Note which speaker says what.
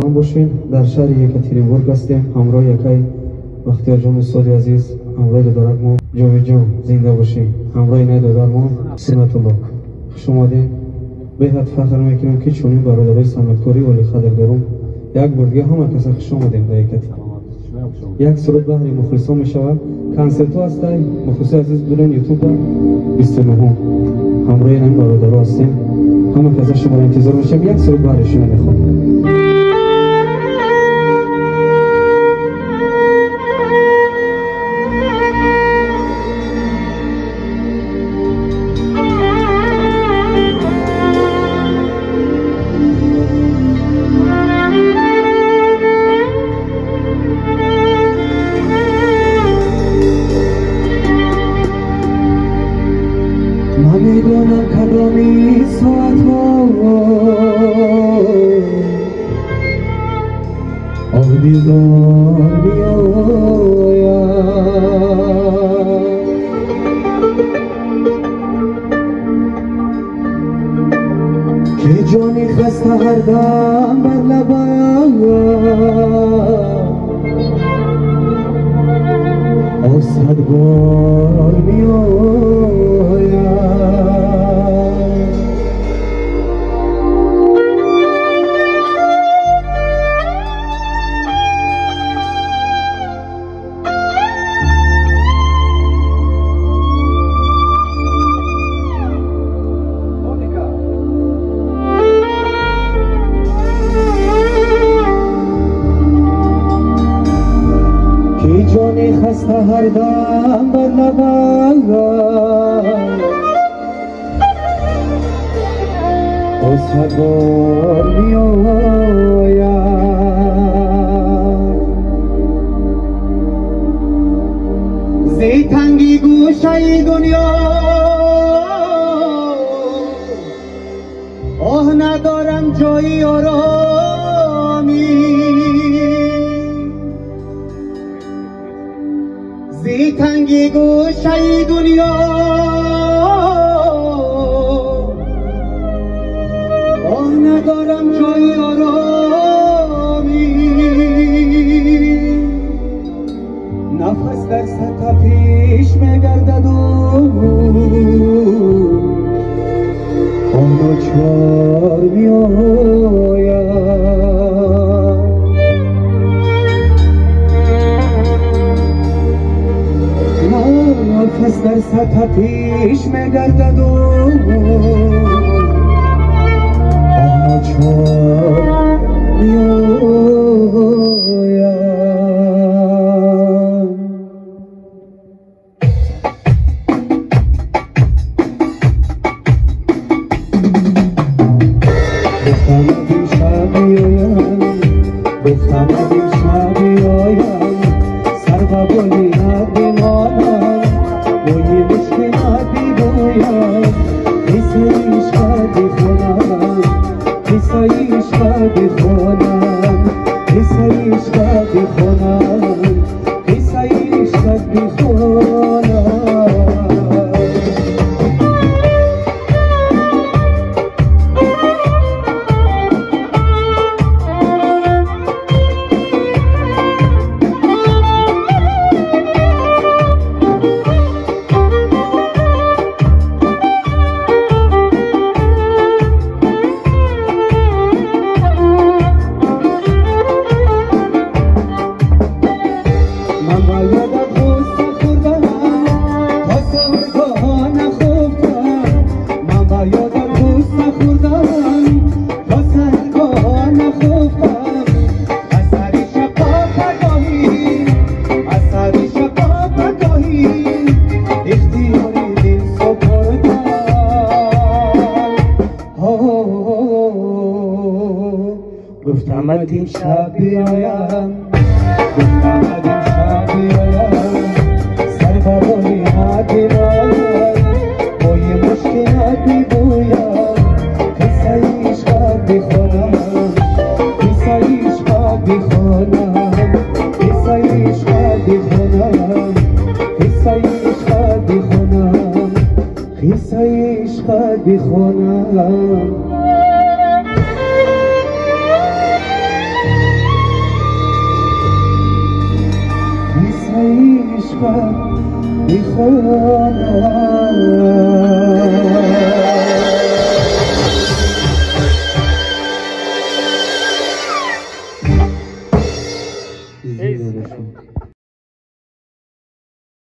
Speaker 1: салом бошед. Дар шаҳри Екатеринбург ҳастем. ҳамроҳи якай Бахтиёрҷон устоди азиз, ҳамроҳи додарак мо Ҷовидҷон зинда бошед. ҳамроҳи най додар мо Сунатулло. хуш омадед. беҳад фахр мекунам ки чунин бародарои санъаткори олиқадр дорум. як бор дига ҳама каса хуш омадем дар Екатер. як суруд баҳри мухлисо мешавад. консертҳо ҳастай. мухлиси азиз бурен ютубда 29 ҳамроҳи нами бародаро ҳастем. ҳама каса шуморо интизор мешавам. як суруд баҳри шумо мехоҳам.
Speaker 2: نمیدونم کدامی ساعت ها آه دیدار بیاید که جانی خسته هر دم بر لبم آه صد بار بیاید جانی خسته هر دم بر لبم از صد بار میآید زی تنگی گوشه دنیا آه ندارم جایی آرامی زی تنگی گوشه دنیا آه ندارم جای آرامی نفس در سطح پیش میگردد و آن ناچار میآید نفس در سطح پیش میگردد و آن چار میآید گفتم این شب بیایم سر و بلند بمانم بوی مشکلات بگویم قصه عشق بخونم قصه عشق بخونم قصه عشق بخونم قصه عشق بخونم گفتم این شب بیایم گفتم این شب بیایم سر بابایی حد باید با یه مشکلات بگویم قصه عشق بخونم قصه عشق بخونم قصه عشق بخونم قصه عشق بخونم قصه عشق بخونم عشقت میخونم